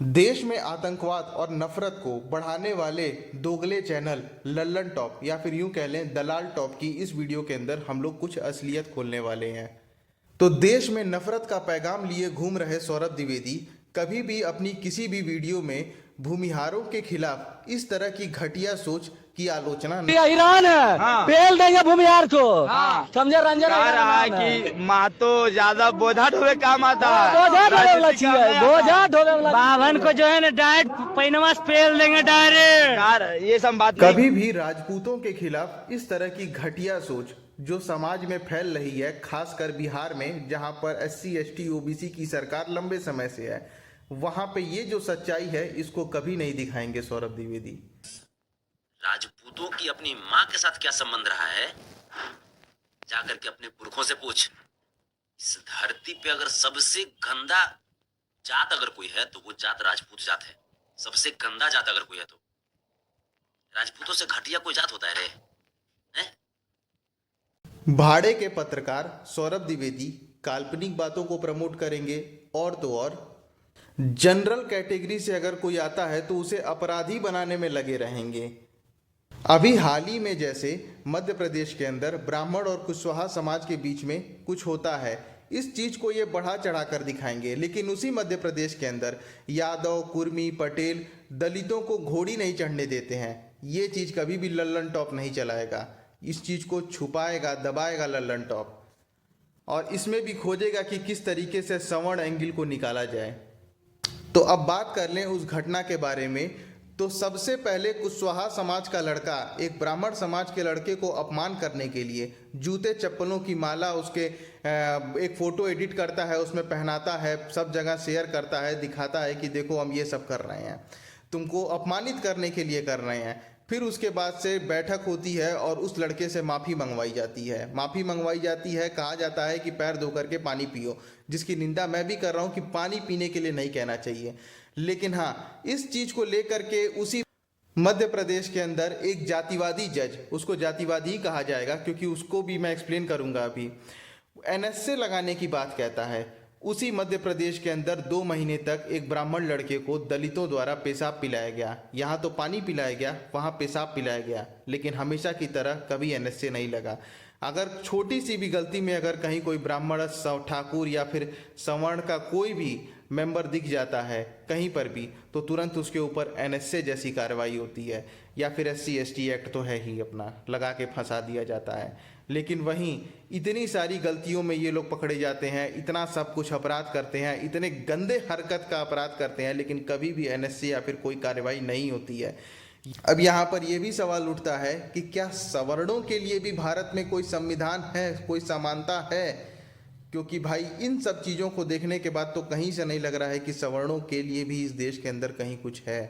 देश में आतंकवाद और नफरत को बढ़ाने वाले दोगले चैनल लल्लन टॉप या फिर यूं कह लें दलाल टॉप की इस वीडियो के अंदर हम लोग कुछ असलियत खोलने वाले हैं। तो देश में नफरत का पैगाम लिए घूम रहे सौरभ द्विवेदी कभी भी अपनी किसी भी वीडियो में भूमिहारों के खिलाफ इस तरह की घटिया सोच की आलोचना नहीं। ईरान है। हाँ। पेल देंगे भूमिहार को। हाँ। समझे रंजन कह रहा है कि महतो ज्यादा बोझा ढोवे काम आता है। बोझा ढोवे वाला चीज है, बोझा ढोवे वाला। बावन को जो है ना डायरेक्ट पैनवा पेल देंगे डायरेक्ट। यार ये सब बात कभी भी राजपूतों के खिलाफ इस तरह की घटिया सोच जो समाज में फैल रही है, खासकर बिहार में जहां पर SC ST OBC की सरकार लंबे समय से है, वहां पे ये जो सच्चाई है इसको कभी नहीं दिखाएंगे सौरभ द्विवेदी। राजपूतों की अपनी माँ के साथ क्या संबंध रहा है, जाकर के अपने पुरखों से पूछ। इस धरती पे अगर सबसे गंदा जात अगर कोई है तो वो जात राजपूत जात है। सबसे गंदा जात अगर कोई है तो राजपूतों से घटिया कोई जात होता है रे? हैं? भाड़े के पत्रकार सौरभ द्विवेदी काल्पनिक बातों को प्रमोट करेंगे और तो और जनरल कैटेगरी से अगर कोई आता है तो उसे अपराधी बनाने में लगे रहेंगे। अभी हाल ही में जैसे मध्य प्रदेश के अंदर ब्राह्मण और कुशवाहा समाज के बीच में कुछ होता है, इस चीज को ये बढ़ा चढ़ा कर दिखाएंगे, लेकिन उसी मध्य प्रदेश के अंदर यादव, कुर्मी, पटेल दलितों को घोड़ी नहीं चढ़ने देते हैं। ये चीज कभी भी लल्लन टॉप नहीं चलाएगा। इस चीज को छुपाएगा, दबाएगा लल्लन टॉप, और इसमें भी खोजेगा कि किस तरीके से सवर्ण एंगल को निकाला जाए। तो अब बात कर लें उस घटना के बारे में। तो सबसे पहले कुशवाहा समाज का लड़का एक ब्राह्मण समाज के लड़के को अपमान करने के लिए जूते चप्पलों की माला उसके एक फ़ोटो एडिट करता है, उसमें पहनाता है, सब जगह शेयर करता है, दिखाता है कि देखो हम ये सब कर रहे हैं, तुमको अपमानित करने के लिए कर रहे हैं। फिर उसके बाद से बैठक होती है और उस लड़के से माफ़ी मंगवाई जाती है। माफ़ी मंगवाई जाती है, कहा जाता है कि पैर धो करके पानी पियो, जिसकी निंदा मैं भी कर रहा हूँ कि पानी पीने के लिए नहीं कहना चाहिए। लेकिन हाँ, इस चीज़ को लेकर के उसी मध्य प्रदेश के अंदर एक जातिवादी जज, उसको जातिवादी ही कहा जाएगा क्योंकि उसको भी मैं एक्सप्लेन करूँगा अभी, NSA लगाने की बात कहता है। उसी मध्य प्रदेश के अंदर 2 महीने तक एक ब्राह्मण लड़के को दलितों द्वारा पेशाब पिलाया गया। यहाँ तो पानी पिलाया गया, वहाँ पेशाब पिलाया गया, लेकिन हमेशा की तरह कभी NSA नहीं लगा। अगर छोटी सी भी गलती में अगर कहीं कोई ब्राह्मण, ठाकुर या फिर सवर्ण का कोई भी मेंबर दिख जाता है कहीं पर भी, तो तुरंत उसके ऊपर NSA जैसी कार्रवाई होती है, या फिर SC ST एक्ट तो है ही अपना, लगा के फंसा दिया जाता है। लेकिन वहीं इतनी सारी गलतियों में ये लोग पकड़े जाते हैं, इतना सब कुछ अपराध करते हैं, इतने गंदे हरकत का अपराध करते हैं, लेकिन कभी भी NSA या फिर कोई कार्रवाई नहीं होती है। अब यहाँ पर यह भी सवाल उठता है कि क्या सवर्णों के लिए भी भारत में कोई संविधान है, कोई समानता है? क्योंकि भाई इन सब चीज़ों को देखने के बाद तो कहीं से नहीं लग रहा है कि सवर्णों के लिए भी इस देश के अंदर कहीं कुछ है।